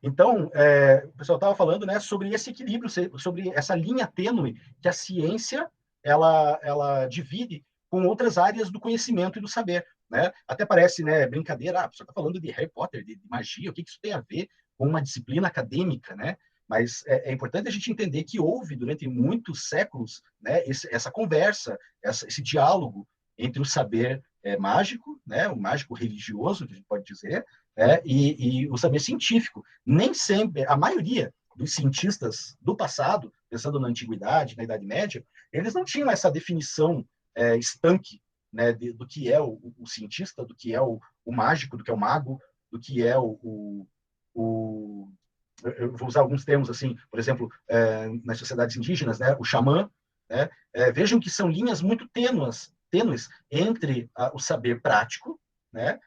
Então, o pessoal estava falando, né, sobre esse equilíbrio, sobre essa linha tênue que a ciência ela divide com outras áreas do conhecimento e do saber. Né? Até parece, né, brincadeira, a pessoa está falando de Harry Potter, de magia, o que isso tem a ver com uma disciplina acadêmica, né? Mas é importante a gente entender que houve, durante muitos séculos, né, essa conversa, esse diálogo entre o saber mágico, né, o mágico religioso, que a gente pode dizer, e o saber científico. Nem sempre, a maioria dos cientistas do passado, pensando na antiguidade, na Idade Média, eles não tinham essa definição estanque, né, do que é o cientista, do que é o mágico, do que é o mago, do que é eu vou usar alguns termos assim, por exemplo, nas sociedades indígenas, né, o xamã, né, vejam que são linhas muito tênues entre o saber prático, né,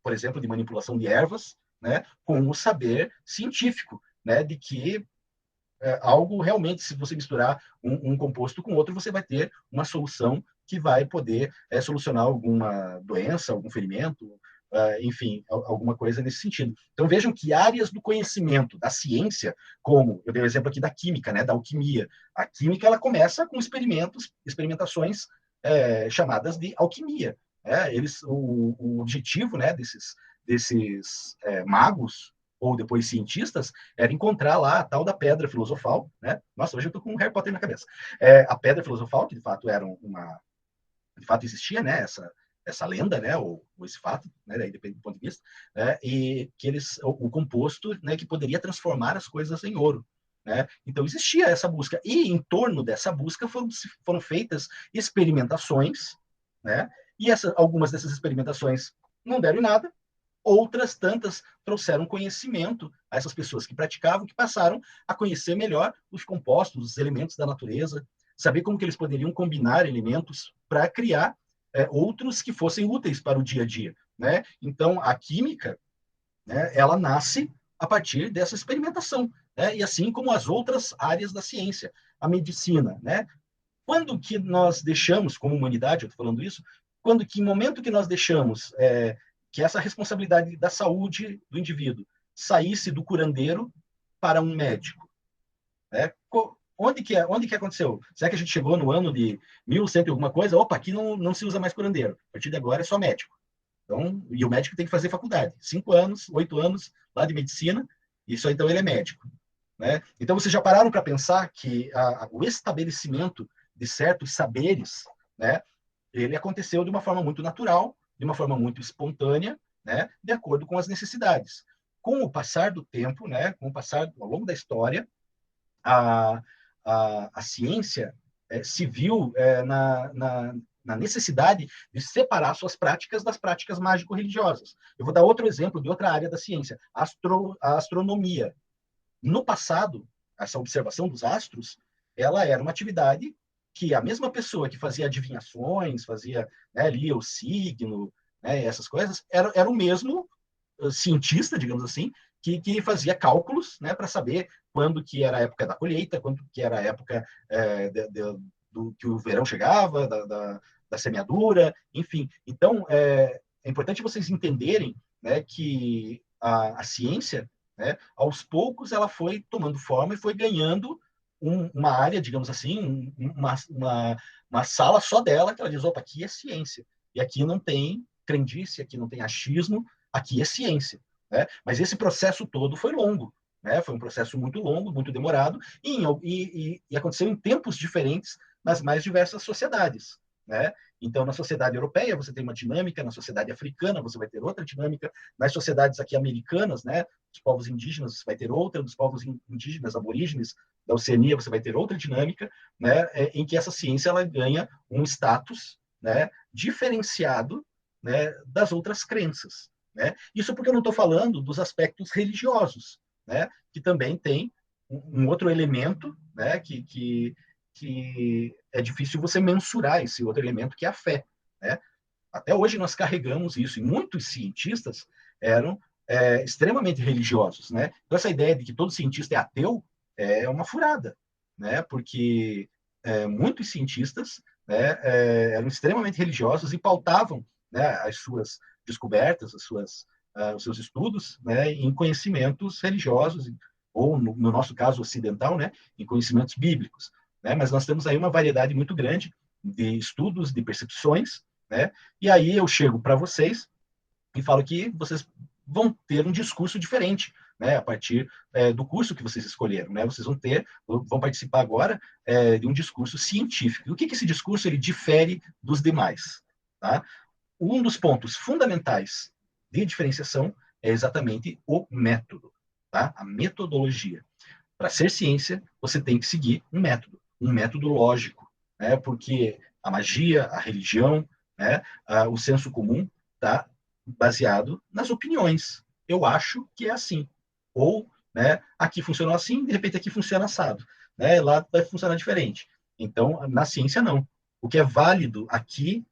por exemplo, de manipulação de ervas, né, com o saber científico, né, de que algo realmente, se você misturar um composto com outro, você vai ter uma solução que vai poder solucionar alguma doença, algum ferimento, enfim, alguma coisa nesse sentido. Então vejam que áreas do conhecimento, da ciência, como eu dei o exemplo aqui da química, né, da alquimia. A química ela começa com experimentações chamadas de alquimia. O objetivo, né, desses magos ou depois cientistas, era encontrar lá a tal da pedra filosofal, né? Nossa, hoje eu tô com um Harry Potter na cabeça. A pedra filosofal, que de fato era de fato existia, né? Essa lenda, né? Ou esse fato, né? Daí depende do ponto de vista, né? E que o composto, né? Que poderia transformar as coisas em ouro. Né? Então existia essa busca e em torno dessa busca foram feitas experimentações, né? E algumas dessas experimentações não deram em nada, outras tantas trouxeram conhecimento a essas pessoas que praticavam, que passaram a conhecer melhor os compostos, os elementos da natureza, saber como que eles poderiam combinar elementos para criar outros que fossem úteis para o dia a dia. Né? Então, a química, né, ela nasce a partir dessa experimentação, né? E assim como as outras áreas da ciência, a medicina, né? Quando que nós deixamos, como humanidade, eu estou falando isso, quando que, em momento que nós deixamos que essa responsabilidade da saúde do indivíduo saísse do curandeiro para um médico? Né? Onde que aconteceu? Será que a gente chegou no ano de 1100 e alguma coisa? Opa, aqui não se usa mais curandeiro. A partir de agora é só médico. Então, e o médico tem que fazer faculdade. 5 anos, 8 anos lá de medicina, isso então ele é médico. Né? Então, vocês já pararam para pensar que o estabelecimento de certos saberes, né, ele aconteceu de uma forma muito natural, de uma forma muito espontânea, né, de acordo com as necessidades. Com o passar do tempo, né, com o passar ao longo da história, a, a ciência se viu na necessidade de separar suas práticas das práticas mágico-religiosas. Eu vou dar outro exemplo de outra área da ciência, a astronomia. No passado, essa observação dos astros, ela era uma atividade que a mesma pessoa que fazia adivinhações, fazia, né, lia o signo, né, essas coisas, era o mesmo cientista, digamos assim, que fazia cálculos, né, para saber quando que era a época da colheita, quando que era a época do que o verão chegava, da semeadura, enfim. Então, é importante vocês entenderem, né, que a ciência, né, aos poucos, ela foi tomando forma e foi ganhando uma área, digamos assim, uma sala só dela, que ela diz, opa, aqui é ciência. E aqui não tem crendice, aqui não tem achismo, aqui é ciência. Né? Mas esse processo todo foi longo. Né? Foi um processo muito longo, muito demorado, e aconteceu em tempos diferentes nas mais diversas sociedades. Né? Então, na sociedade europeia, você tem uma dinâmica, na sociedade africana, você vai ter outra dinâmica, nas sociedades aqui americanas, né, dos povos indígenas, você vai ter outra, dos povos indígenas, aborígenes da Oceania, você vai ter outra dinâmica, né, em que essa ciência ela ganha um status, né, diferenciado, né, das outras crenças. Né? Isso porque eu não estou falando dos aspectos religiosos, né, que também tem um outro elemento, né, que é difícil você mensurar esse outro elemento que é a fé. Né? Até hoje nós carregamos isso, e muitos cientistas eram extremamente religiosos. Né? Então, essa ideia de que todo cientista é ateu é uma furada, né? Porque muitos cientistas, né, eram extremamente religiosos e pautavam, né, as suas descobertas, as suas os seus estudos, né, em conhecimentos religiosos, ou, no nosso caso ocidental, né, em conhecimentos bíblicos. Né? Mas nós temos aí uma variedade muito grande de estudos, de percepções, né? E aí eu chego para vocês e falo que vocês vão ter um discurso diferente, né, a partir do curso que vocês escolheram, né? Vocês vão participar agora de um discurso científico. E o que esse discurso ele difere dos demais, tá? Um dos pontos fundamentais de diferenciação é exatamente o método, tá? A metodologia. Para ser ciência, você tem que seguir um método lógico, né? Porque a magia, a religião, né? O senso comum está baseado nas opiniões. Eu acho que é assim. Ou, né, aqui funcionou assim, de repente aqui funciona assado. Né? Lá vai funcionar diferente. Então, na ciência, não. O que é válido aqui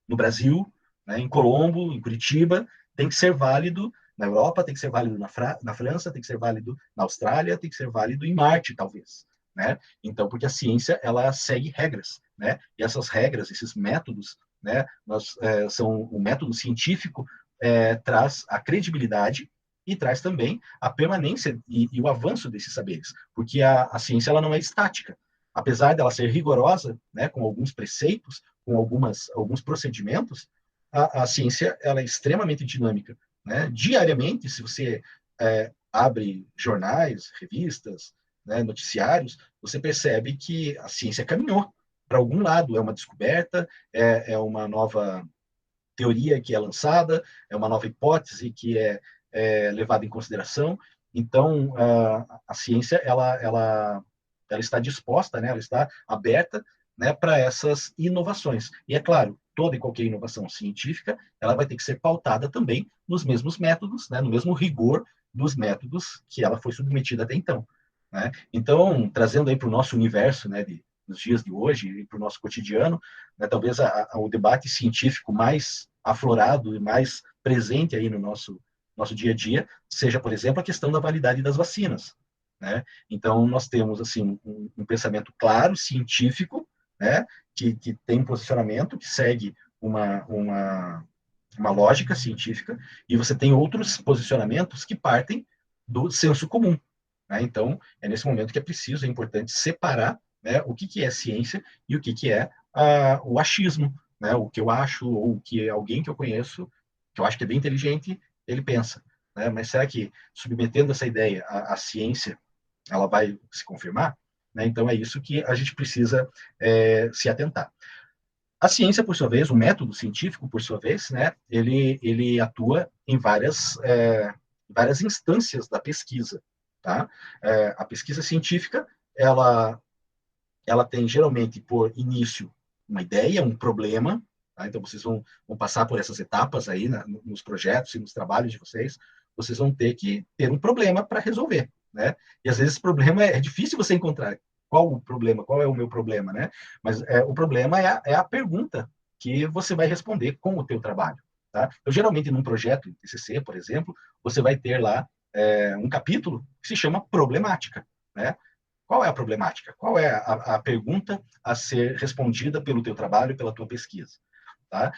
no Brasil, né, em Colombo, em Curitiba, tem que ser válido na Europa, tem que ser válido na França, tem que ser válido na Austrália, tem que ser válido em Marte, talvez. Né? Então, porque a ciência ela segue regras, né? E essas regras, esses métodos, né? São o método científico traz a credibilidade e traz também a permanência e o avanço desses saberes, porque a ciência ela não é estática, apesar dela ser rigorosa, né? Com alguns preceitos, com alguns procedimentos, a ciência ela é extremamente dinâmica. Né? Diariamente, se você abre jornais, revistas, né, noticiários, você percebe que a ciência caminhou para algum lado. É uma descoberta, é uma nova teoria que é lançada, é uma nova hipótese que é levada em consideração. Então, a ciência ela está disposta, né, ela está aberta, né, para essas inovações. E é claro, toda e qualquer inovação científica, ela vai ter que ser pautada também nos mesmos métodos, né, no mesmo rigor dos métodos que ela foi submetida até então. Né? Então, trazendo aí para o nosso universo, né, nos dias de hoje e para o nosso cotidiano, né, talvez o debate científico mais aflorado e mais presente aí no nosso dia a dia seja, por exemplo, a questão da validade das vacinas. Né? Então, nós temos assim um pensamento claro, científico, né, que tem um posicionamento, que segue uma lógica científica, e você tem outros posicionamentos que partem do senso comum. Né? Então, é nesse momento que é preciso, é importante separar, né, o que é ciência e o que é o achismo, né, o que eu acho, ou o que alguém que eu conheço, que eu acho que é bem inteligente, ele pensa. Né? Mas será que, submetendo essa ideia à ciência, ela vai se confirmar? Né? Então, é isso que a gente precisa se atentar. A ciência, por sua vez, o método científico, por sua vez, né, ele atua em várias instâncias da pesquisa. Tá? A pesquisa científica, ela tem geralmente por início uma ideia, um problema. Tá? Então, vocês vão passar por essas etapas aí nos projetos e nos trabalhos de vocês. Vocês vão ter que ter um problema para resolver. Né? E às vezes esse problema é difícil você encontrar. Qual o problema? Qual é o meu problema? Né? Mas o problema é a pergunta que você vai responder com o teu trabalho. Tá? Eu, geralmente, num projeto em TCC, por exemplo, você vai ter lá um capítulo que se chama problemática. Né? Qual é a problemática? Qual é a pergunta a ser respondida pelo teu trabalho, pela tua pesquisa? Tá?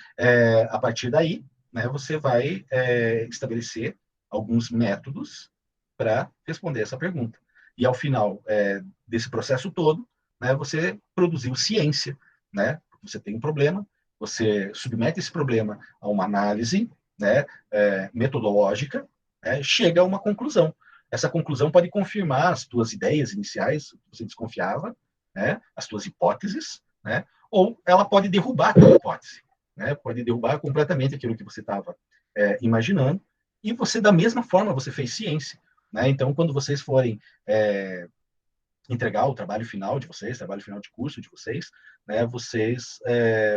A partir daí, né, você vai estabelecer alguns métodos para responder essa pergunta. E ao final desse processo todo, né, você produziu ciência. Né? Você tem um problema, você submete esse problema a uma análise, né, metodológica, chega a uma conclusão. Essa conclusão pode confirmar as tuas ideias iniciais, que você desconfiava, né, as tuas hipóteses, né, ou ela pode derrubar a tua hipótese, né, pode derrubar completamente aquilo que você estava imaginando, e você, da mesma forma, você fez ciência. Né? Então, quando vocês forem entregar o trabalho final de vocês, trabalho final de curso de vocês, né, vocês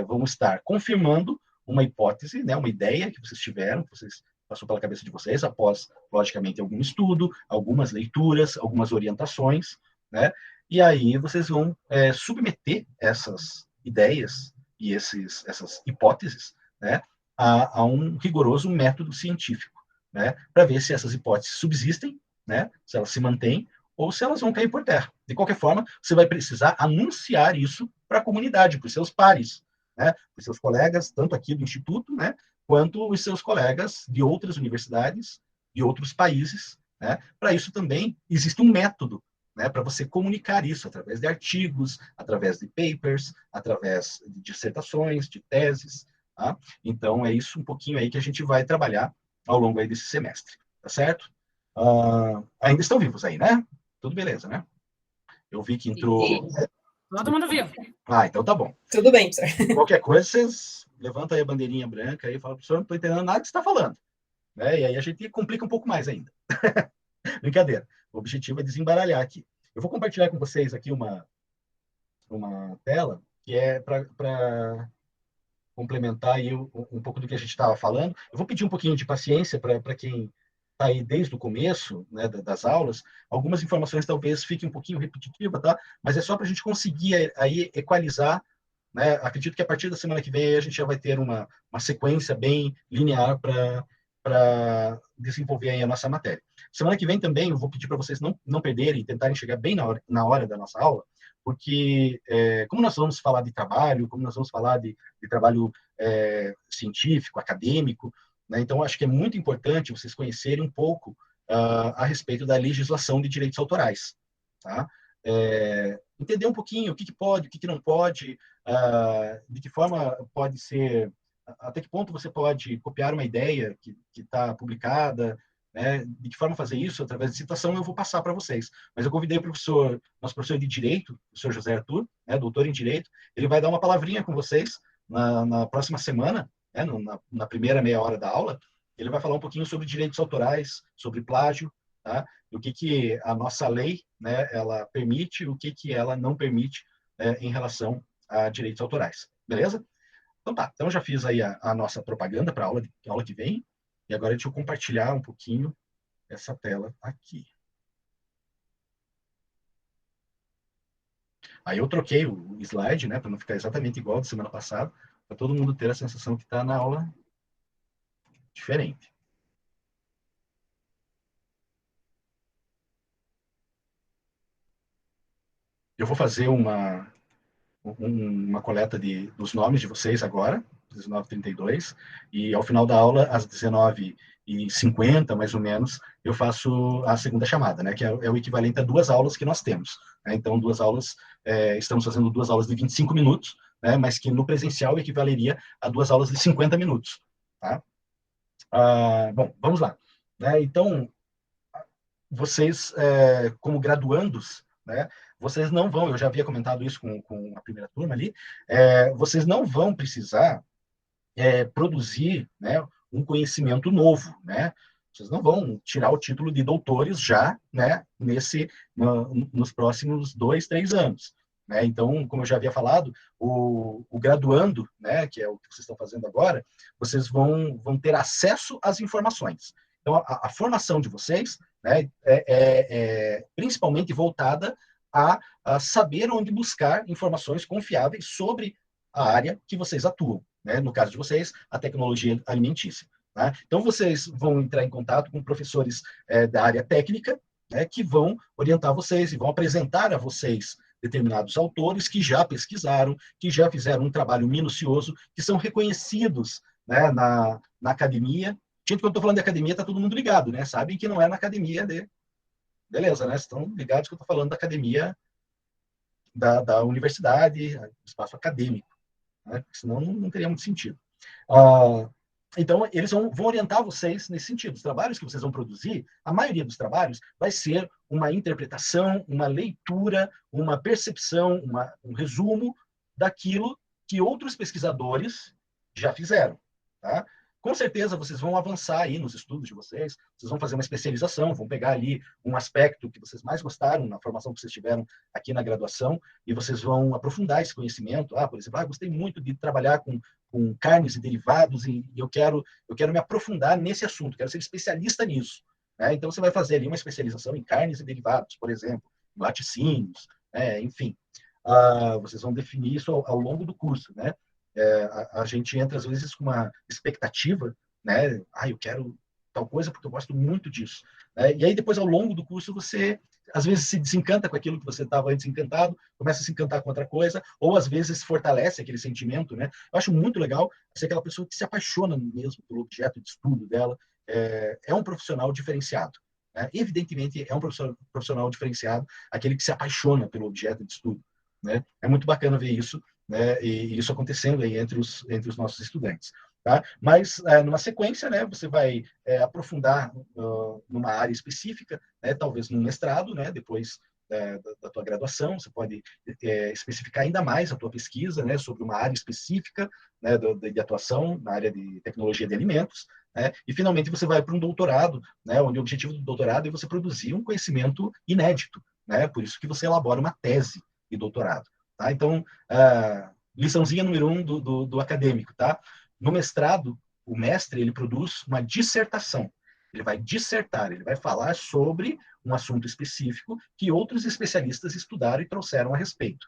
vão estar confirmando uma hipótese, né, uma ideia que vocês tiveram, que vocês passou pela cabeça de vocês após, logicamente, algum estudo, algumas leituras, algumas orientações, né? E aí vocês vão submeter essas ideias e essas hipóteses, né, a um rigoroso método científico, né, para ver se essas hipóteses subsistem, né, se elas se mantêm ou se elas vão cair por terra. De qualquer forma, você vai precisar anunciar isso para a comunidade, para os seus pares, né, para os seus colegas, tanto aqui do Instituto, né, quanto os seus colegas de outras universidades, de outros países, né? Para isso também existe um método, né, para você comunicar isso através de artigos, através de papers, através de dissertações, de teses, tá? Então, é isso um pouquinho aí que a gente vai trabalhar ao longo aí desse semestre, tá certo? Ainda estão vivos aí, né? Tudo beleza, né? Eu vi que entrou... Todo mundo vivo. Então tá bom. Tudo bem, professor. Qualquer coisa, vocês levantam aí a bandeirinha branca e falam, professor, não estou entendendo nada que você está falando. Né? E aí a gente complica um pouco mais ainda. Brincadeira. O objetivo é desembaralhar aqui. Eu vou compartilhar com vocês aqui uma tela que é para complementar aí um pouco do que a gente estava falando. Eu vou pedir um pouquinho de paciência para quem está aí desde o começo, né, das aulas. Algumas informações talvez fiquem um pouquinho repetitivas, tá? Mas é só para a gente conseguir aí equalizar, né? Acredito que a partir da semana que vem a gente já vai ter uma sequência bem linear para desenvolver aí a nossa matéria. Semana que vem também eu vou pedir para vocês não perderem, tentarem chegar bem na hora da nossa aula, porque como nós vamos falar de trabalho, como nós vamos falar de trabalho científico, acadêmico, né? Então acho que é muito importante vocês conhecerem um pouco a respeito da legislação de direitos autorais, tá? Entender um pouquinho o que pode, o que não pode, de que forma pode ser, até que ponto você pode copiar uma ideia que está publicada, né? De que forma fazer isso através de citação eu vou passar para vocês. Mas eu convidei o nosso professor de Direito, o professor José Arthur, né, doutor em Direito, ele vai dar uma palavrinha com vocês na próxima semana, né, na primeira meia hora da aula. Ele vai falar um pouquinho sobre direitos autorais, sobre plágio, tá? O que a nossa lei, né, ela permite, o que ela não permite em relação a direitos autorais. Beleza? Então tá, então já fiz aí a nossa propaganda para a aula que vem, e agora deixa eu compartilhar um pouquinho essa tela aqui. Aí eu troquei o slide, né, para não ficar exatamente igual da semana passada, para todo mundo ter a sensação que está na aula diferente. Eu vou fazer uma coleta dos nomes de vocês agora, 19h32, e ao final da aula, às 19h50, mais ou menos, eu faço a segunda chamada, né, que é o equivalente a 2 aulas que nós temos. Né? Então, 2 aulas, estamos fazendo 2 aulas de 25 minutos, né, mas que no presencial equivaleria a 2 aulas de 50 minutos. Tá? Bom, vamos lá. Né? Então, vocês, como graduandos, né, vocês não vão, eu já havia comentado isso com a primeira turma ali, vocês não vão precisar produzir, né, um conhecimento novo, né? Vocês não vão tirar o título de doutores já, né, nos próximos 2, 3 anos. Né? Então, como eu já havia falado, o graduando, né, que é o que vocês estão fazendo agora, vocês vão ter acesso às informações. Então, a formação de vocês, né, é principalmente voltada a saber onde buscar informações confiáveis sobre a área que vocês atuam. Né? No caso de vocês, a tecnologia alimentícia. Tá? Então, vocês vão entrar em contato com professores da área técnica, né, que vão orientar vocês e vão apresentar a vocês determinados autores que já pesquisaram, que já fizeram um trabalho minucioso, que são reconhecidos, né, na academia. Gente, quando eu estou falando de academia, está todo mundo ligado, né? Sabem que não é na academia de... Beleza, né? Estão ligados que eu estou falando da academia da universidade, espaço acadêmico. Né? Senão não teria muito sentido. Então, eles vão orientar vocês nesse sentido. Os trabalhos que vocês vão produzir, a maioria dos trabalhos vai ser uma interpretação, uma leitura, uma percepção, um resumo daquilo que outros pesquisadores já fizeram. Tá? Com certeza, vocês vão avançar aí nos estudos de vocês, vocês vão fazer uma especialização, vão pegar ali um aspecto que vocês mais gostaram na formação que vocês tiveram aqui na graduação, e vocês vão aprofundar esse conhecimento. Por exemplo, gostei muito de trabalhar com carnes e derivados, e eu quero me aprofundar nesse assunto, quero ser especialista nisso. Né? Então, você vai fazer ali uma especialização em carnes e derivados, por exemplo, em laticínios, enfim. Vocês vão definir isso ao longo do curso. Né? A gente entra, às vezes, com uma expectativa, né? Eu quero tal coisa porque eu gosto muito disso. Né? E aí depois, ao longo do curso, você às vezes se desencanta com aquilo que você estava antes encantado, começa a se encantar com outra coisa, ou às vezes fortalece aquele sentimento, né? Eu acho muito legal ser aquela pessoa que se apaixona mesmo pelo objeto de estudo dela, é um profissional diferenciado. Né? Evidentemente, é um profissional diferenciado, aquele que se apaixona pelo objeto de estudo. Né? É muito bacana ver isso, né? E isso acontecendo aí entre os nossos estudantes. Tá? Mas, numa sequência, né, você vai aprofundar numa área específica, né, talvez num mestrado, né, depois da tua graduação, você pode especificar ainda mais a tua pesquisa, né, sobre uma área específica, né, de atuação na área de tecnologia de alimentos, né, e finalmente você vai para um doutorado, né, onde o objetivo do doutorado é você produzir um conhecimento inédito, né, por isso que você elabora uma tese de doutorado. Tá? Então, liçãozinha número 1 do acadêmico, tá? No mestrado, o mestre ele produz uma dissertação. Ele vai dissertar, ele vai falar sobre um assunto específico que outros especialistas estudaram e trouxeram a respeito.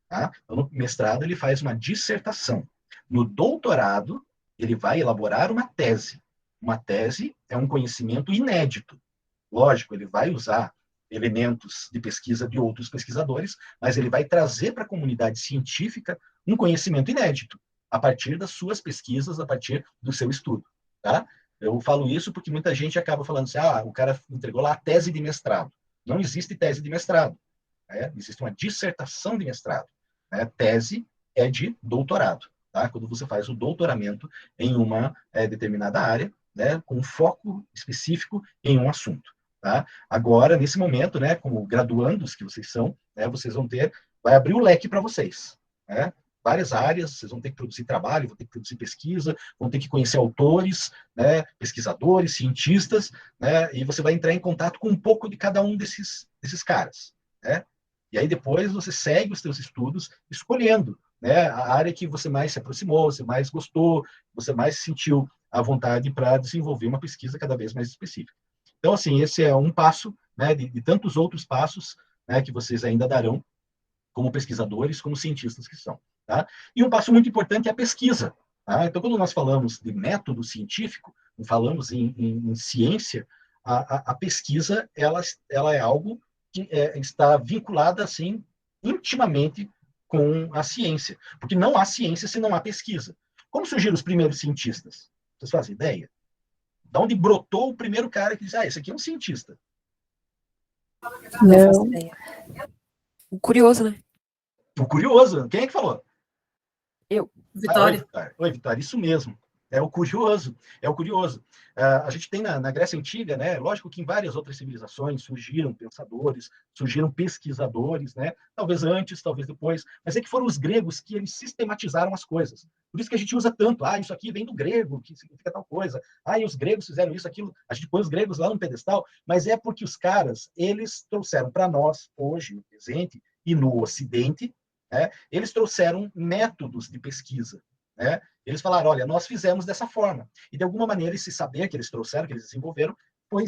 Tá? Então, no mestrado, ele faz uma dissertação. No doutorado, ele vai elaborar uma tese. Uma tese é um conhecimento inédito. Lógico, ele vai usar elementos de pesquisa de outros pesquisadores, mas ele vai trazer para a comunidade científica um conhecimento inédito a partir das suas pesquisas, a partir do seu estudo. Tá? Eu falo isso porque muita gente acaba falando assim, o cara entregou lá a tese de mestrado. Não existe tese de mestrado. Né? Existe uma dissertação de mestrado. Né? Tese é de doutorado. Tá? Quando você faz o doutoramento em uma determinada área, né, com foco específico em um assunto. Tá? Agora, nesse momento, né, como graduandos que vocês são, né, vocês vai abrir o leque para vocês. Né? Várias áreas, vocês vão ter que produzir trabalho, vão ter que produzir pesquisa, vão ter que conhecer autores, né, pesquisadores, cientistas, né, e você vai entrar em contato com um pouco de cada um desses caras. Né? E aí depois você segue os seus estudos escolhendo, né, a área que você mais se aproximou, você mais gostou, você mais sentiu à vontade para desenvolver uma pesquisa cada vez mais específica. Então, assim, esse é um passo, né, de tantos outros passos, né, que vocês ainda darão como pesquisadores, como cientistas que são. Tá? E um passo muito importante é a pesquisa. Tá? Então, quando nós falamos de método científico, falamos em ciência, a pesquisa ela é algo que está vinculada assim intimamente com a ciência, porque não há ciência se não há pesquisa. Como surgiram os primeiros cientistas? Vocês fazem ideia? De onde brotou o primeiro cara que disse, esse aqui é um cientista? Não faço ideia. O curioso, né? O curioso. Quem é que falou? Eu. Vitória. Oi, Vitória, isso mesmo. É o curioso, é o curioso. A gente tem na Grécia Antiga, né? Lógico que em várias outras civilizações surgiram pensadores, surgiram pesquisadores, né? Talvez antes, talvez depois, mas é que foram os gregos que eles sistematizaram as coisas. Por isso que a gente usa tanto, isso aqui vem do grego, que significa tal coisa. E os gregos fizeram isso, aquilo. A gente põe os gregos lá no pedestal, mas é porque os caras, eles trouxeram para nós, hoje, no presente e no Ocidente, né? Eles trouxeram métodos de pesquisa. Né? Eles falaram, olha, nós fizemos dessa forma. E, de alguma maneira, esse saber que eles trouxeram, que eles desenvolveram, foi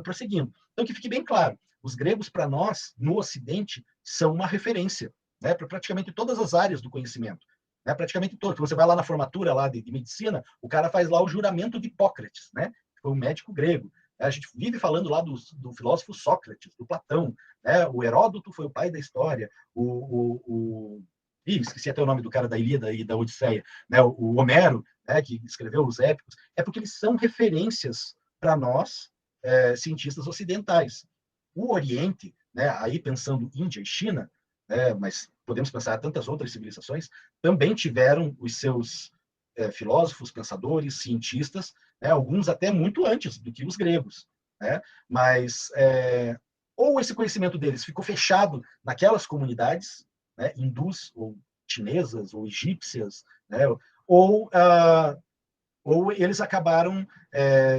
prosseguindo. Então, que fique bem claro, os gregos, para nós, no Ocidente, são uma referência, né, para praticamente todas as áreas do conhecimento. Né, praticamente todas. Você vai lá na formatura lá de medicina, o cara faz lá o juramento de Hipócrates, né, que foi um médico grego. A gente vive falando lá do filósofo Sócrates, do Platão. Né, o Heródoto foi o pai da história. Esqueci até o nome do cara da Ilíada e da Odisseia, né? O Homero, né, que escreveu os épicos, é porque eles são referências para nós, cientistas ocidentais. O Oriente, né, aí pensando Índia e China, né, mas podemos pensar tantas outras civilizações, também tiveram os seus filósofos, pensadores, cientistas, né, alguns até muito antes do que os gregos. Né? Mas ou esse conhecimento deles ficou fechado naquelas comunidades, né, hindus, ou chinesas, ou egípcias, né, ou eles acabaram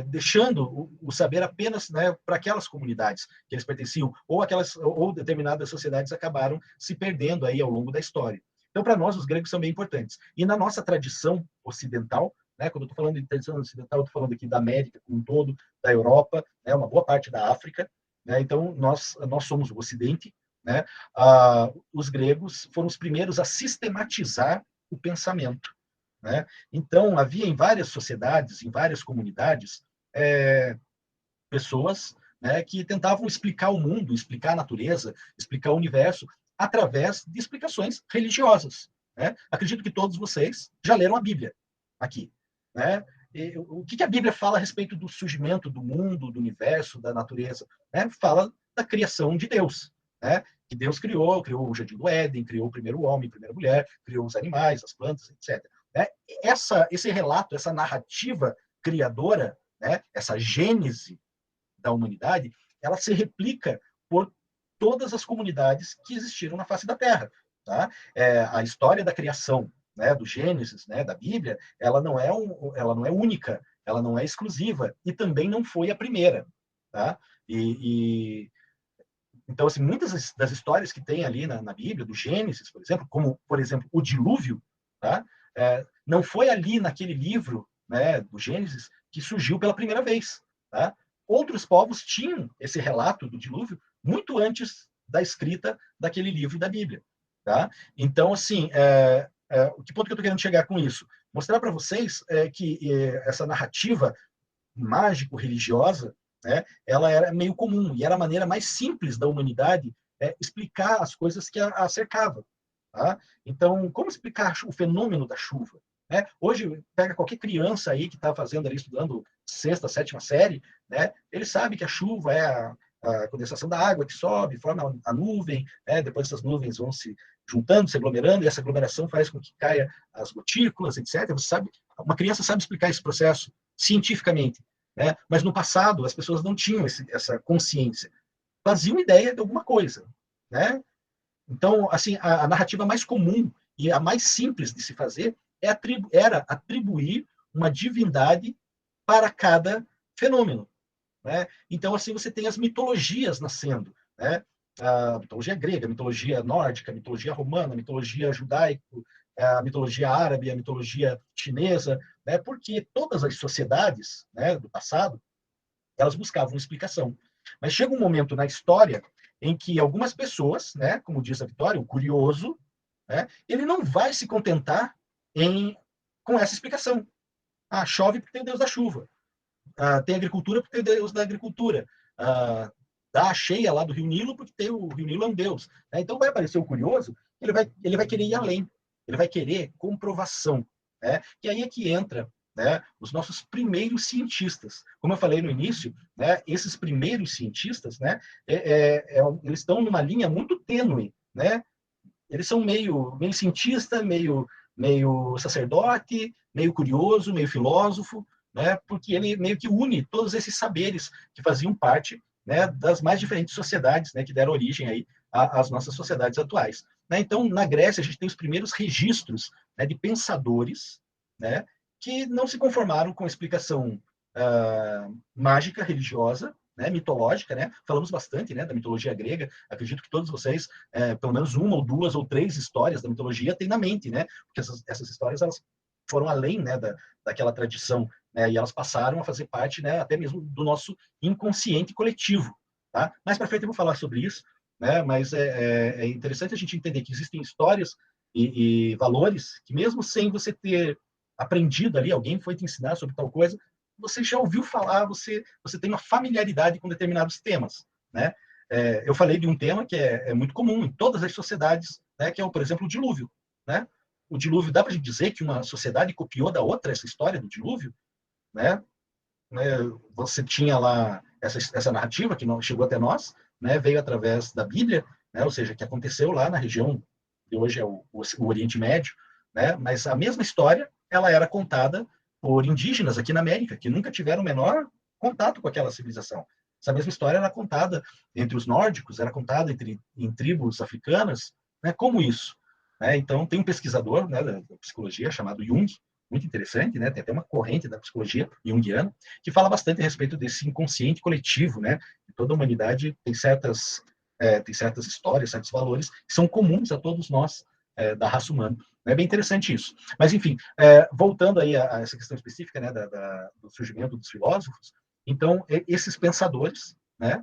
deixando o saber apenas, né, para aquelas comunidades que eles pertenciam, ou determinadas sociedades acabaram se perdendo aí ao longo da história. Então, para nós, os gregos são bem importantes. E na nossa tradição ocidental, né, quando eu estou falando de tradição ocidental, eu estou falando aqui da América como um todo, da Europa, né, uma boa parte da África. Né, então, nós somos o Ocidente. Né, os gregos foram os primeiros a sistematizar o pensamento. né? Então, havia em várias sociedades, em várias comunidades, pessoas, né, que tentavam explicar o mundo, explicar a natureza, explicar o universo, através de explicações religiosas. Né? Acredito que todos vocês já leram a Bíblia aqui. Né? E, o que a Bíblia fala a respeito do surgimento do mundo, do universo, da natureza? Né? Fala da criação de Deus. Né? Que Deus criou o Jardim do Éden, criou o primeiro homem, a primeira mulher, criou os animais, as plantas, etc. Né? Esse relato, essa narrativa criadora, né? Essa gênese da humanidade, ela se replica por todas as comunidades que existiram na face da Terra. Tá? A história da criação, né, do Gênesis, né, da Bíblia, ela não é única, ela não é exclusiva e também não foi a primeira. Tá? Então, assim, muitas das histórias que tem ali na Bíblia, do Gênesis, por exemplo, como, por exemplo, o dilúvio, tá? Não foi ali naquele livro, né, do Gênesis que surgiu pela primeira vez. Tá? Outros povos tinham esse relato do dilúvio muito antes da escrita daquele livro da Bíblia. Tá? Então, assim, o que ponto que eu estou querendo chegar com isso? Mostrar para vocês que essa narrativa mágico-religiosa, né, ela era meio comum, e era a maneira mais simples da humanidade explicar as coisas que a cercavam. Tá? Então, como explicar o fenômeno da chuva? Né? Hoje, pega qualquer criança aí que está fazendo ali, estudando sexta, sétima série, né? Ele sabe que a chuva é a condensação da água que sobe, forma a nuvem, né? Depois essas nuvens vão se juntando, se aglomerando, e essa aglomeração faz com que caia as gotículas, etc. Você sabe, uma criança sabe explicar esse processo cientificamente, né? Mas no passado as pessoas não tinham essa consciência, faziam ideia de alguma coisa, né? Então, assim, a narrativa mais comum e a mais simples de se fazer era atribuir uma divindade para cada fenômeno. Né? Então, assim, você tem as mitologias nascendo. Né? A mitologia grega, a mitologia nórdica, a mitologia romana, a mitologia judaica, a mitologia árabe, a mitologia chinesa, né? Porque todas as sociedades, né, do passado, elas buscavam explicação. Mas chega um momento na história em que algumas pessoas, né, como diz a Vitória, o curioso, né, ele não vai se contentar com essa explicação. Ah, chove porque tem o Deus da chuva. Tem agricultura porque tem o Deus da agricultura. Dá a cheia lá do Rio Nilo porque tem o Rio Nilo é um Deus. Então vai aparecer o curioso, ele vai querer ir além. Ele vai querer comprovação. Né? E aí é que entra, né, os nossos primeiros cientistas. Como eu falei no início, né, esses primeiros cientistas, né, eles estão numa linha muito tênue. Né? Eles são meio cientista, meio sacerdote, meio curioso, meio filósofo, né? Porque ele meio que une todos esses saberes que faziam parte, né, das mais diferentes sociedades, né, que deram origem aí às nossas sociedades atuais. Né? Então, na Grécia, a gente tem os primeiros registros, né, de pensadores, né, que não se conformaram com a explicação mágica, religiosa, né, mitológica, né? Falamos bastante, né, da mitologia grega. Acredito que todos vocês, pelo menos uma ou duas ou três histórias da mitologia têm na mente, né? Porque essas histórias elas foram além, né, daquela tradição, né? E elas passaram a fazer parte, né, até mesmo do nosso inconsciente coletivo. Tá? Mais para frente eu vou falar sobre isso, né? Mas é interessante a gente entender que existem histórias e valores que mesmo sem você ter aprendido ali, alguém foi te ensinar sobre tal coisa, você já ouviu falar, você tem uma familiaridade com determinados temas. Né? Eu falei de um tema que é muito comum em todas as sociedades, né, que é, por exemplo, o dilúvio. Né? O dilúvio, dá para a gente dizer que uma sociedade copiou da outra essa história do dilúvio? Né? Você tinha lá essa narrativa que não chegou até nós, né, veio através da Bíblia, né, ou seja, que aconteceu lá na região que hoje é o Oriente Médio, né, mas a mesma história ela era contada por indígenas aqui na América, que nunca tiveram o menor contato com aquela civilização. Essa mesma história era contada entre os nórdicos, era contada em tribos africanas, né, como isso. Né? Então, tem um pesquisador, né, da psicologia chamado Jung, muito interessante, né? Tem até uma corrente da psicologia junguiana que fala bastante a respeito desse inconsciente coletivo, né? Toda a humanidade tem certas histórias, certos valores que são comuns a todos nós da raça humana. É bem interessante isso. Mas, enfim, voltando aí a essa questão específica, né, do surgimento dos filósofos, então, esses pensadores, né,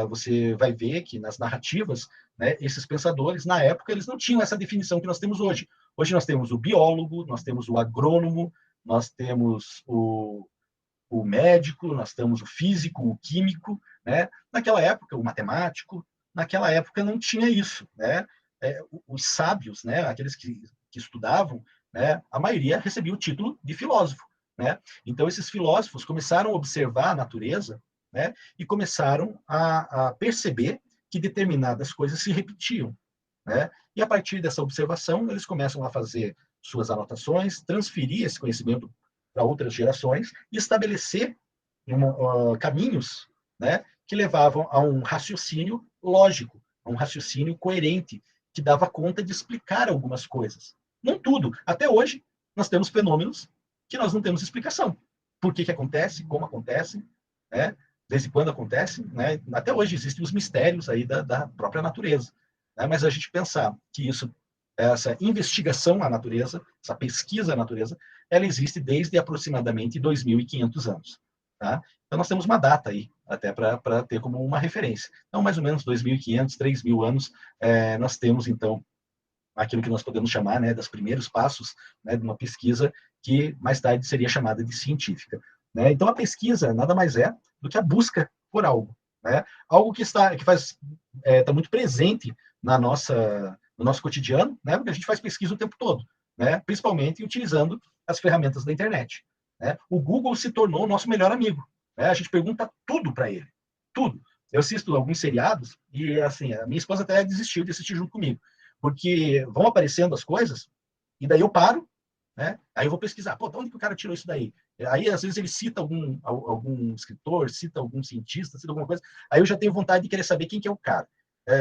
você vai ver que nas narrativas, né, esses pensadores, na época, eles não tinham essa definição que nós temos hoje. Hoje nós temos o biólogo, nós temos o agrônomo, nós temos o médico, nós temos o físico, o químico, né? Naquela época, o matemático, naquela época não tinha isso, né? Os sábios, né? Aqueles que estudavam, né? A maioria recebia o título de filósofo, né? Então, esses filósofos começaram a observar a natureza, né? E começaram a perceber que determinadas coisas se repetiam, né? E a partir dessa observação, eles começam a fazer suas anotações, transferir esse conhecimento para outras gerações e estabelecer caminhos, né, que levavam a um raciocínio lógico, a um raciocínio coerente, que dava conta de explicar algumas coisas. Não tudo. Até hoje, nós temos fenômenos que nós não temos explicação. Por que acontece, como acontece, né? Desde quando acontece, né? Até hoje existem os mistérios aí da própria natureza. Né? Mas a gente pensar que essa investigação à natureza, essa pesquisa à natureza, ela existe desde aproximadamente 2.500 anos. Tá? Então, nós temos uma data aí, até para ter como uma referência. Então, mais ou menos 2.500, 3.000 anos, nós temos, então, aquilo que nós podemos chamar, né, dos primeiros passos, né, de uma pesquisa que mais tarde seria chamada de científica. Né? Então, a pesquisa nada mais é do que a busca por algo. Né? Algo que está muito presente no nosso cotidiano, né? Porque a gente faz pesquisa o tempo todo, né? Principalmente utilizando as ferramentas da internet. Né? O Google se tornou o nosso melhor amigo. Né? A gente pergunta tudo para ele, tudo. Eu assisto alguns seriados e, assim, a minha esposa até desistiu de assistir junto comigo, porque vão aparecendo as coisas e daí eu paro, né? Aí eu vou pesquisar, pô, de onde que o cara tirou isso daí? Aí, às vezes, ele cita algum escritor, cita algum cientista, cita alguma coisa, aí eu já tenho vontade de querer saber quem que é o cara.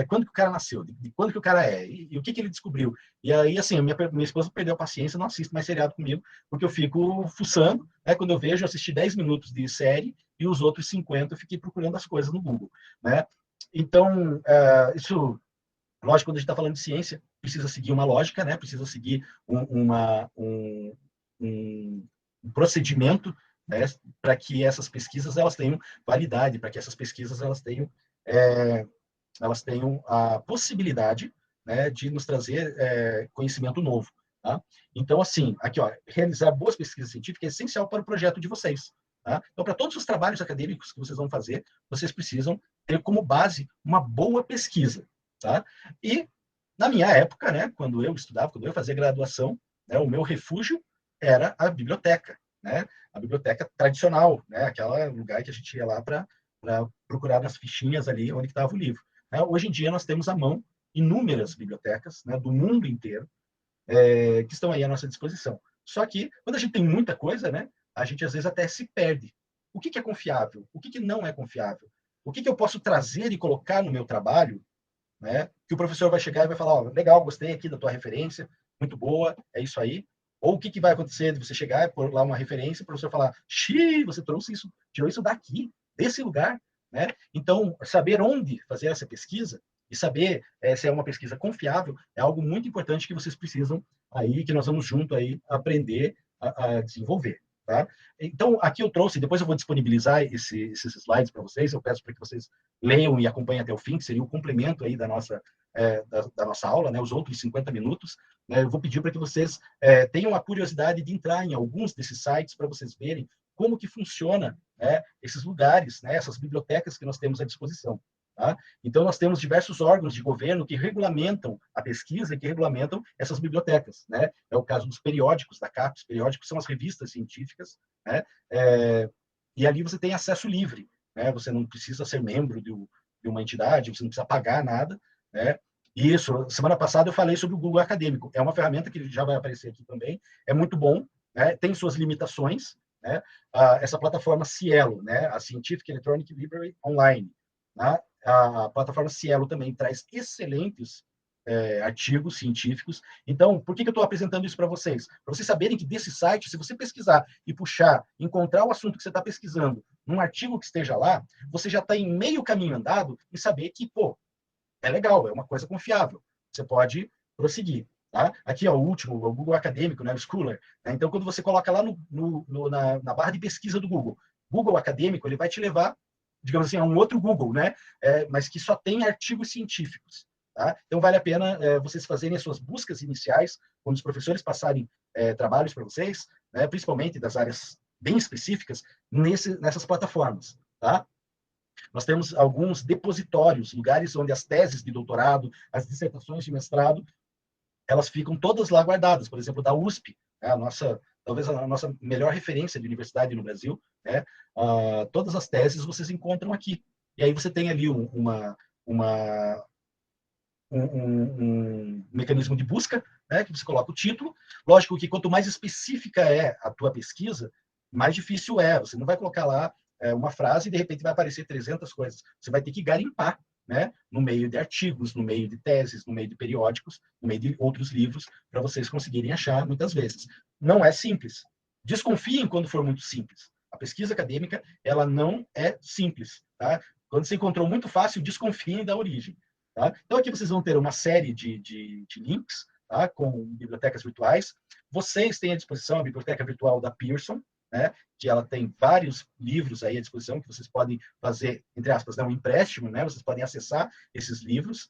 Quando que o cara nasceu, de quando que o cara é, e o que que ele descobriu. E aí, assim, a minha esposa perdeu a paciência, não assiste mais seriado comigo, porque eu fico fuçando, né? Quando eu vejo, eu assisti 10 minutos de série e os outros 50 eu fiquei procurando as coisas no Google, né? Então, isso, lógico, quando a gente está falando de ciência, precisa seguir uma lógica, né? Precisa seguir um procedimento, né? Para que essas pesquisas elas tenham validade, para que essas pesquisas elas tenham a possibilidade, né, de nos trazer conhecimento novo. Tá? Então, assim, aqui, ó, realizar boas pesquisas científicas é essencial para o projeto de vocês. Tá? Então, para todos os trabalhos acadêmicos que vocês vão fazer, vocês precisam ter como base uma boa pesquisa. Tá? E, na minha época, né, quando eu estudava, quando eu fazia graduação, né, o meu refúgio era a biblioteca, né? A biblioteca tradicional, né? Aquele lugar que a gente ia lá para procurar nas fichinhas ali onde estava o livro. Né? Hoje em dia, nós temos à mão inúmeras bibliotecas, né, do mundo inteiro, que estão aí à nossa disposição. Só que, quando a gente tem muita coisa, né, a gente às vezes até se perde. O que é confiável? O que não é confiável? O que eu posso trazer e colocar no meu trabalho, né, que o professor vai chegar e vai falar, oh, legal, gostei aqui da tua referência, muito boa, é isso aí. Ou o que vai acontecer de você chegar e pôr lá uma referência e o professor falar, xiii, você trouxe isso, tirou isso daqui, desse lugar. Né? Então, saber onde fazer essa pesquisa e saber se é uma pesquisa confiável é algo muito importante que vocês precisam aí, que nós vamos junto aí aprender a desenvolver. Tá? Então, aqui eu trouxe, depois eu vou disponibilizar esses slides para vocês, eu peço para que vocês leiam e acompanhem até o fim, que seria o complemento aí da nossa aula, né, os outros 50 minutos. Né, eu vou pedir para que vocês tenham a curiosidade de entrar em alguns desses sites para vocês verem como que funciona, né, esses lugares, né, essas bibliotecas que nós temos à disposição. Tá? Então, nós temos diversos órgãos de governo que regulamentam a pesquisa e que regulamentam essas bibliotecas. Né? É o caso dos periódicos da CAPES. Periódicos são as revistas científicas, né? E ali você tem acesso livre. Né? Você não precisa ser membro de uma entidade, você não precisa pagar nada. Né? Isso, semana passada eu falei sobre o Google Acadêmico. É uma ferramenta que já vai aparecer aqui também. É muito bom, né? Tem suas limitações. Né? Essa plataforma Cielo, né? A Scientific Electronic Library Online. Né? A plataforma Cielo também traz excelentes artigos científicos. Então, por que eu estou apresentando isso para vocês? Para vocês saberem que desse site, se você pesquisar e puxar, encontrar o assunto que você está pesquisando num artigo que esteja lá, você já está em meio caminho andado em saber que, pô, é legal, é uma coisa confiável. Você pode prosseguir. Tá? Aqui, ó, o último, o Google Acadêmico, né, o Scholar. Né? Então, quando você coloca lá na barra de pesquisa do Google Acadêmico, ele vai te levar, digamos assim, a um outro Google, né? Mas que só tem artigos científicos. Tá? Então, vale a pena vocês fazerem as suas buscas iniciais, quando os professores passarem trabalhos para vocês, né, principalmente das áreas bem específicas, nessas plataformas. Tá? Nós temos alguns depositórios, lugares onde as teses de doutorado, as dissertações de mestrado, elas ficam todas lá guardadas. Por exemplo, da USP, né, talvez a nossa melhor referência de universidade no Brasil, né, todas as teses vocês encontram aqui. E aí você tem ali um mecanismo de busca, né, que você coloca o título. Lógico que quanto mais específica é a tua pesquisa, mais difícil é. Você não vai colocar lá uma frase e de repente vai aparecer 300 coisas. Você vai ter que garimpar, né, no meio de artigos, no meio de teses, no meio de periódicos, no meio de outros livros, para vocês conseguirem achar muitas vezes. Não é simples. Desconfiem quando for muito simples. A pesquisa acadêmica, ela não é simples. Tá? Quando você encontrou muito fácil, desconfiem da origem. Tá? Então, aqui vocês vão ter uma série de links, tá? Com bibliotecas virtuais. Vocês têm à disposição a biblioteca virtual da Pearson, né? Que ela tem vários livros aí à disposição que vocês podem fazer, entre aspas, um empréstimo, né? Vocês podem acessar esses livros.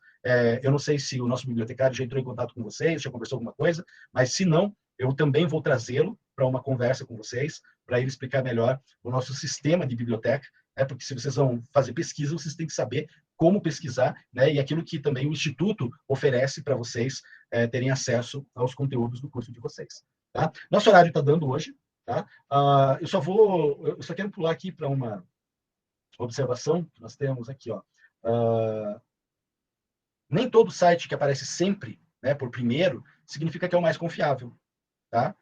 Eu não sei se o nosso bibliotecário já entrou em contato com vocês, já conversou alguma coisa, mas se não, eu também vou trazê-lo para uma conversa com vocês, para ele explicar melhor o nosso sistema de biblioteca, porque se vocês vão fazer pesquisa, vocês têm que saber como pesquisar, né, e aquilo que também o Instituto oferece para vocês terem acesso aos conteúdos do curso de vocês. Tá? Nosso horário está dando hoje. Tá? Eu só quero pular aqui para uma observação que nós temos aqui. Ó. Nem todo site que aparece sempre, né, por primeiro, significa que é o mais confiável. Tá?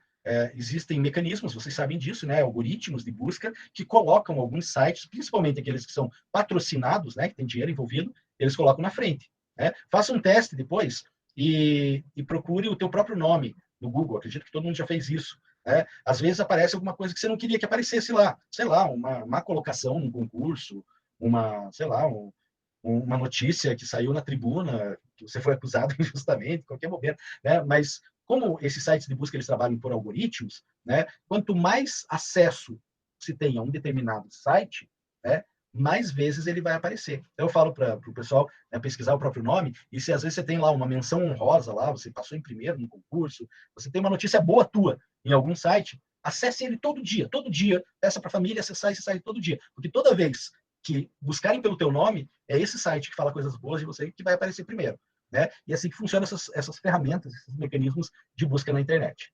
Existem mecanismos, vocês sabem disso, né, algoritmos de busca que colocam alguns sites, principalmente aqueles que são patrocinados, né, que tem dinheiro envolvido, eles colocam na frente. Né? Faça um teste depois e procure o teu próprio nome no Google. Acredito que todo mundo já fez isso. Né? Às vezes aparece alguma coisa que você não queria que aparecesse lá. Sei lá, uma má colocação num concurso, sei lá, uma notícia que saiu na tribuna, que você foi acusado injustamente, qualquer momento. Né? Mas como esses sites de busca eles trabalham por algoritmos, né, quanto mais acesso se tem a um determinado site, né, mais vezes ele vai aparecer. Então eu falo para o pessoal pesquisar o próprio nome, e se às vezes você tem lá uma menção honrosa lá, você passou em primeiro no concurso, você tem uma notícia boa tua em algum site, acesse ele todo dia, peça para a família acessar esse site todo dia, porque toda vez que buscarem pelo teu nome, é esse site que fala coisas boas de você que vai aparecer primeiro. Né? E assim que funcionam essas ferramentas, esses mecanismos de busca na internet.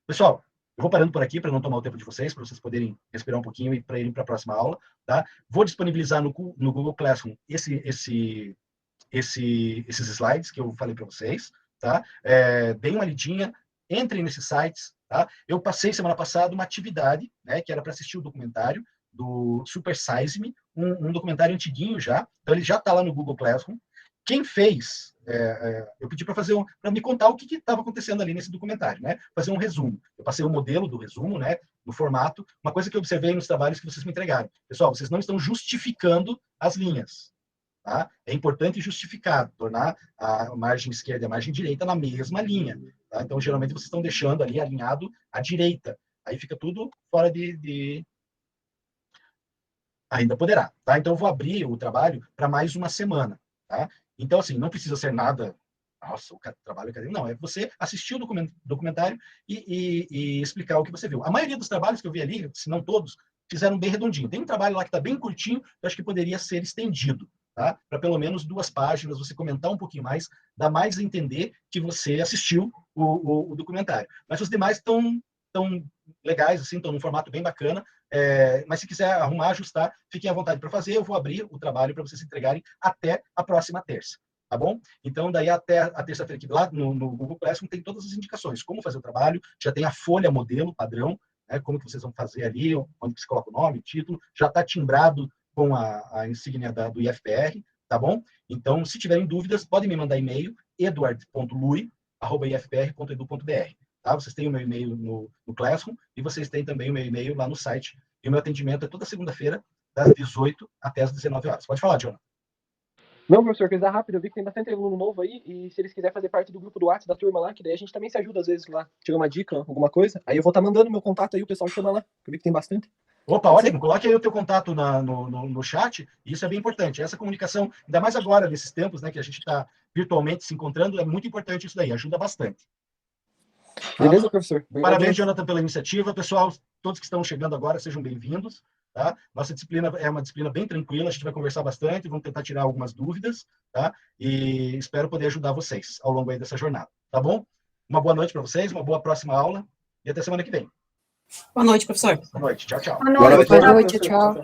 Pessoal, eu vou parando por aqui para não tomar o tempo de vocês, para vocês poderem respirar um pouquinho e para irem para a próxima aula. Tá? Vou disponibilizar no Google Classroom esses slides que eu falei para vocês. Tá? Deem uma lidinha, entrem nesses sites. Tá? Eu passei semana passada uma atividade, né, que era para assistir o documentário do Super Size Me, um documentário antiguinho já, então ele já está lá no Google Classroom. Quem fez, eu pedi para me contar o que estava acontecendo ali nesse documentário, né? Fazer um resumo. Eu passei o modelo do resumo, né? No formato. Uma coisa que eu observei nos trabalhos que vocês me entregaram. Pessoal, vocês não estão justificando as linhas. Tá? É importante justificar, tornar a margem esquerda e a margem direita na mesma linha. Tá? Então, geralmente, vocês estão deixando ali alinhado à direita. Aí fica tudo fora de... Ainda poderá. Tá? Então, eu vou abrir o trabalho para mais uma semana. Tá? Então, assim, não precisa ser nada. Nossa, o trabalho acadêmico. Não, é você assistir o documentário e explicar o que você viu. A maioria dos trabalhos que eu vi ali, se não todos, fizeram bem redondinho. Tem um trabalho lá que está bem curtinho, que eu acho que poderia ser estendido. Tá? Para pelo menos 2 páginas, você comentar um pouquinho mais, dá mais a entender que você assistiu o documentário. Mas os demais estão legais, assim, estão num formato bem bacana. Mas se quiser arrumar, ajustar, fiquem à vontade para fazer. Eu vou abrir o trabalho para vocês entregarem até a próxima terça. Tá bom? Então, daí até a terça-feira aqui, lá no Google Classroom, tem todas as indicações. Como fazer o trabalho, já tem a folha modelo padrão, né, como que vocês vão fazer ali, onde você coloca o nome, o título, já está timbrado com a insígnia do IFPR, tá bom? Então, se tiverem dúvidas, podem me mandar e-mail, eduard.lui@ifpr.edu.br. Tá? Vocês têm o meu e-mail no Classroom e vocês têm também o meu e-mail lá no site. E o meu atendimento é toda segunda-feira, das 18 até as 19 horas. Pode falar, Jonathan. Não, professor, coisa rápida, eu vi que tem bastante aluno novo aí, e se eles quiserem fazer parte do grupo do WhatsApp da turma lá, que daí a gente também se ajuda às vezes lá, tira uma dica, alguma coisa, aí eu vou estar mandando meu contato aí, o pessoal chama lá, eu vi que tem bastante. Opa, ótimo. Coloque aí o teu contato no chat. Isso é bem importante. Essa comunicação, ainda mais agora, nesses tempos, né, que a gente está virtualmente se encontrando, é muito importante isso daí. Ajuda bastante. Beleza, professor? Obrigado. Parabéns, Jonathan, pela iniciativa. Pessoal, todos que estão chegando agora, sejam bem-vindos. Tá? Nossa disciplina é uma disciplina bem tranquila, a gente vai conversar bastante, vamos tentar tirar algumas dúvidas, tá? E espero poder ajudar vocês ao longo aí dessa jornada, tá bom? Uma boa noite para vocês, uma boa próxima aula e até semana que vem. Boa noite, professor. Boa noite, tchau, tchau. Boa noite. Boa noite, tchau.